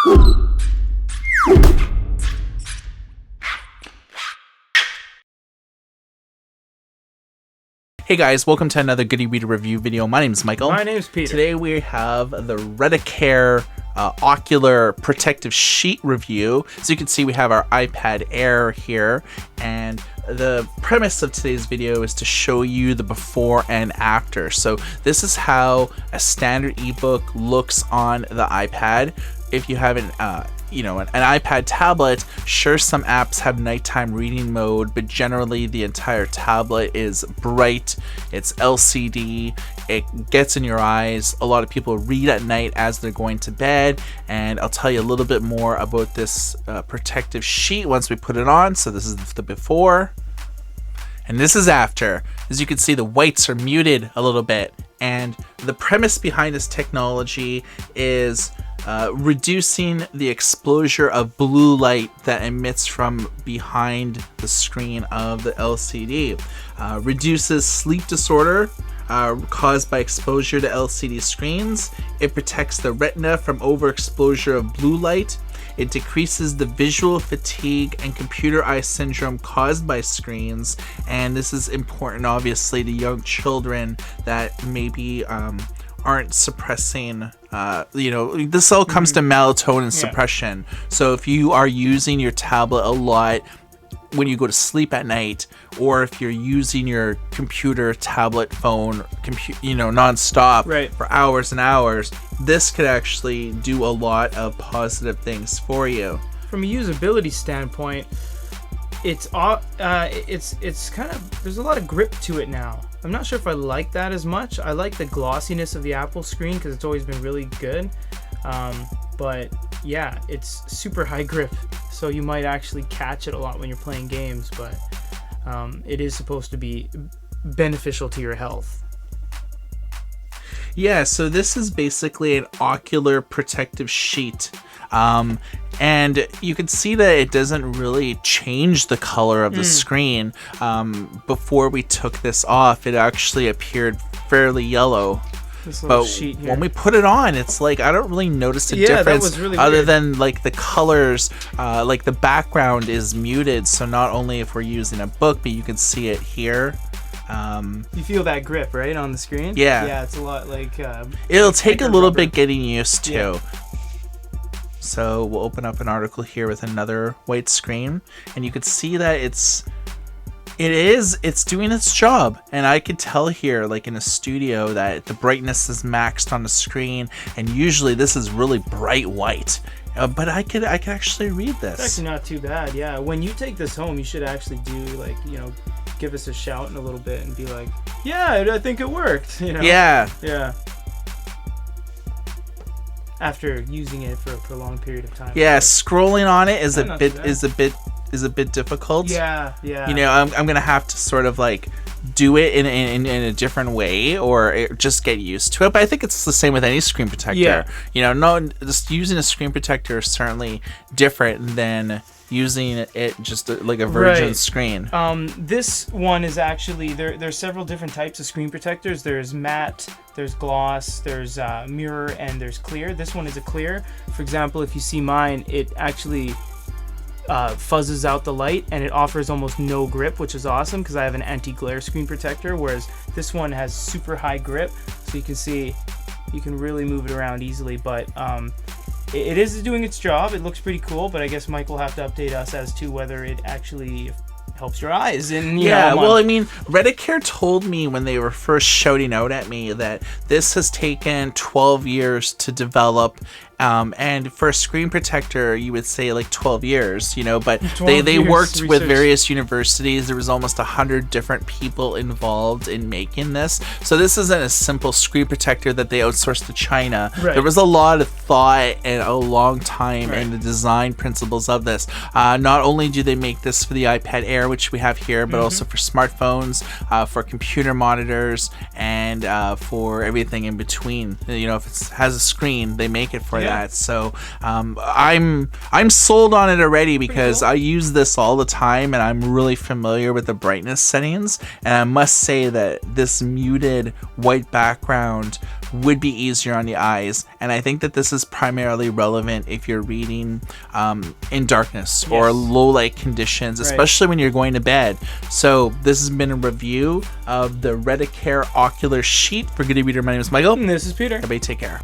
Hey guys, welcome to another Goody Reader review video. My name is Michael. My name is Peter. Today we have the Reticare Ocular protective sheet review. So you can see we have our iPad Air here, and the premise of today's video is to show you the before and after. So this is how a standard ebook looks on the iPad. If you have an iPad tablet, sure, some apps have nighttime reading mode, but generally the entire tablet is bright. It's LCD. It gets in your eyes. A lot of people read at night as they're going to bed, and I'll tell you a little bit more about this protective sheet once we put it on. So this is the before, and this is after. As you can see, the whites are muted a little bit, and the premise behind this technology is reducing the exposure of blue light that emits from behind the screen of the LCD. Reduces sleep disorder caused by exposure to LCD screens. It protects the retina from overexposure of blue light. It decreases the visual fatigue and computer eye syndrome caused by screens. And this is important, obviously, to young children that maybe aren't suppressing, this all comes to melatonin suppression. So if you are using your tablet a lot when you go to sleep at night, or if you're using your computer, tablet, phone, nonstop for hours and hours, this could actually do a lot of positive things for you. From a usability standpoint, it's kind of, there's a lot of grip to it now. I'm not sure if I like that as much. I like the glossiness of the Apple screen because it's always been really good. But yeah, it's super high grip, so you might actually catch it a lot when you're playing games, but it is supposed to be beneficial to your health. Yeah, so this is basically an ocular protective sheet. And you can see that it doesn't really change the color of the screen. Before we took this off, it actually appeared fairly yellow. But when we put it on, it's like I don't really notice a difference that was really other weird. than like the colors, like the background is muted. So not only if we're using a book, but you can see it here. You feel that grip, right, on the screen? Yeah, it's a lot like it'll take a little bit getting used to. Yeah. So we'll open up an article here with another white screen, and you can see that it's doing its job. And I could tell here, like in a studio, that the brightness is maxed on the screen, and usually this is really bright white. But I could actually read this. It's actually not too bad. Yeah, when you take this home, you should actually do give us a shout in a little bit and be like, yeah, I think it worked. Yeah. After using it for a prolonged period of time. Yeah, scrolling on it is a bit difficult. Yeah. I'm gonna have to sort of like do it in a different way, or just get used to it. But I think it's the same with any screen protector. Yeah. Just using a screen protector is certainly different than using it just like a virgin screen. This one is actually there's several different types of screen protectors. There's matte, there's gloss, there's mirror, and there's clear. This one is a clear. For example, if you see mine, it actually fuzzes out the light, and it offers almost no grip, which is awesome because I have an anti-glare screen protector, whereas this one has super high grip, so you can see you can really move it around easily. But it is doing its job. It looks pretty cool, but I guess Mike will have to update us as to whether it actually helps your eyes. And well, I mean, Reticare told me when they were first shouting out at me that this has taken 12 years to develop. And for a screen protector, you would say like 12 years, but they worked with various universities. There was almost 100 different people involved in making this. So this isn't a simple screen protector that they outsourced to China. Right. There was a lot of thought and a long time in the design principles of this. Not only do they make this for the iPad Air, which we have here, but also for smartphones, for computer monitors, and for everything in between. If it has a screen, they make it for that. that. So I'm sold on it already because I use this all the time and I'm really familiar with the brightness settings. And I must say that this muted white background would be easier on the eyes, and I think that this is primarily relevant if you're reading in darkness or low light conditions, especially when you're going to bed. So this has been a review of the Reticare Ocular sheet. For Good Reader, my name is Michael. And this is Peter. Everybody take care.